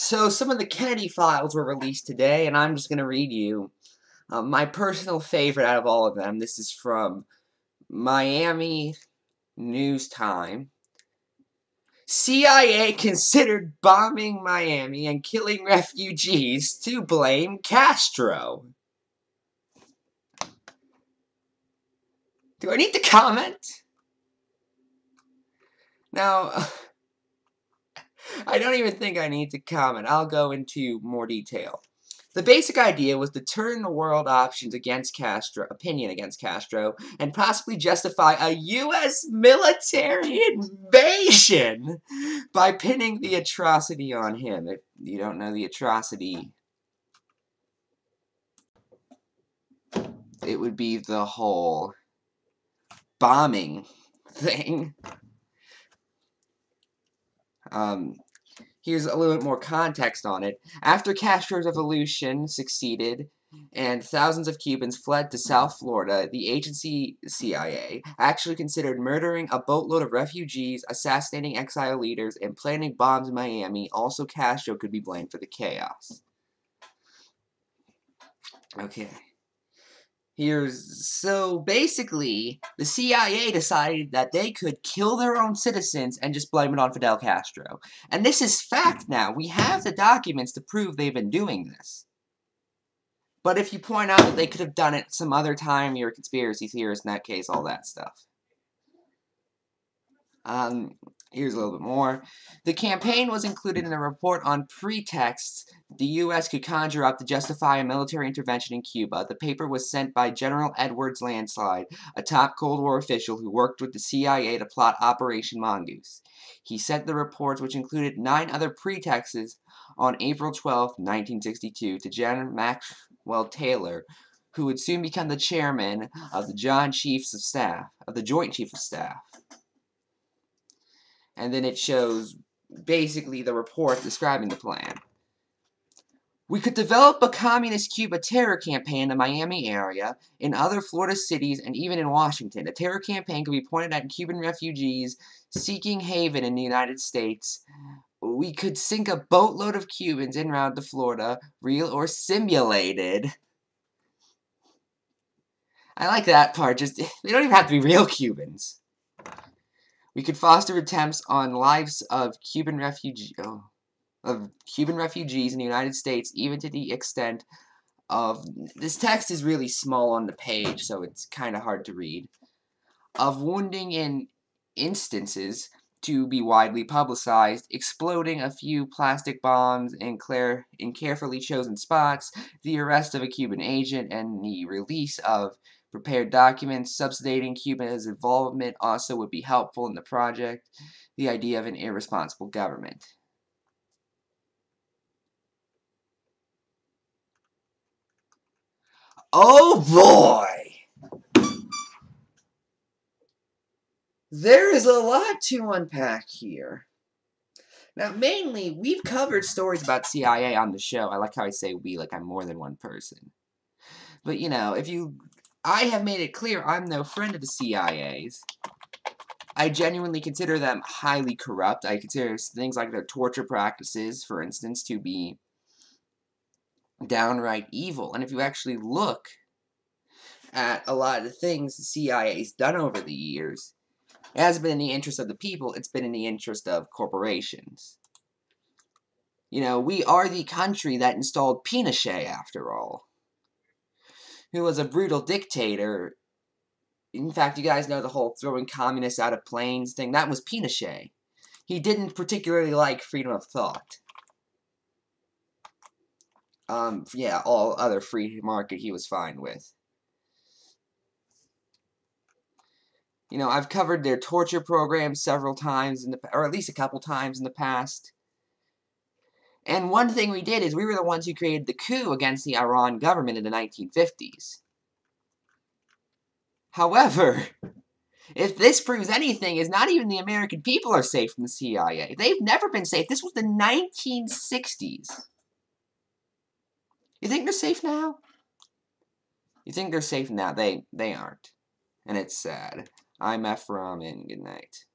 So some of the Kennedy files were released today, and I'm just going to read you my personal favorite out of all of them. This is from Miami News Time. CIA considered bombing Miami and killing refugees to blame Castro. Do I need to comment? Now, I don't even think I need to comment. I'll go into more detail. The basic idea was to turn the world opinion against Castro, and possibly justify a U.S. military invasion by pinning the atrocity on him. If you don't know the atrocity, it would be the whole bombing thing. Here's a little bit more context on it. After Castro's revolution succeeded and thousands of Cubans fled to South Florida, the agency CIA actually considered murdering a boatload of refugees, assassinating exile leaders, and planting bombs in Miami. Also, Castro could be blamed for the chaos. Okay. So basically, the CIA decided that they could kill their own citizens and just blame it on Fidel Castro. And this is fact now. We have the documents to prove they've been doing this. But if you point out that they could have done it some other time, you're a conspiracy theorist in that case, all that stuff. Here's a little bit more. The campaign was included in a report on pretexts the U.S. could conjure up to justify a military intervention in Cuba. The paper was sent by General Edwards Landslide, a top Cold War official who worked with the CIA to plot Operation Mongoose. He sent the reports, which included 9 other pretexts, on April 12, 1962, to General Maxwell Taylor, who would soon become the chairman of the Joint Chiefs of Staff. And then it shows basically the report describing the plan. We could develop a communist Cuba terror campaign in the Miami area, in other Florida cities, and even in Washington. A terror campaign could be pointed at Cuban refugees seeking haven in the United States. We could sink a boatload of Cubans en route to Florida, real or simulated. I like that part. Just they don't even have to be real Cubans. We could foster attempts on lives of Cuban refugees in the United States, even to the extent of, this text is really small on the page, so it's kind of hard to read, of wounding in instances to be widely publicized, exploding a few plastic bombs in carefully chosen spots, the arrest of a Cuban agent, and the release of prepared documents substantiating Cuba's involvement also would be helpful in the project. The idea of an irresponsible government. Oh boy! There is a lot to unpack here. Now, mainly, we've covered stories about CIA on the show. I like how I say we, like I'm more than one person. But, you know, I have made it clear I'm no friend of the CIA's. I genuinely consider them highly corrupt. I consider things like their torture practices, for instance, to be downright evil. And if you actually look at a lot of the things the CIA's done over the years, it hasn't been in the interest of the people, it's been in the interest of corporations. You know, we are the country that installed Pinochet, after all, who was a brutal dictator. In fact, you guys know the whole throwing communists out of planes thing? That was Pinochet. He didn't particularly like freedom of thought. Yeah, all other free market he was fine with. You know, I've covered their torture program several times, or at least a couple times in the past. And one thing we did is we were the ones who created the coup against the Iran government in the 1950s. However, if this proves anything, is not even the American people are safe from the CIA. They've never been safe. This was the 1960s. You think they're safe now? You think they're safe now? They aren't. And it's sad. I'm Ephrom, and good night.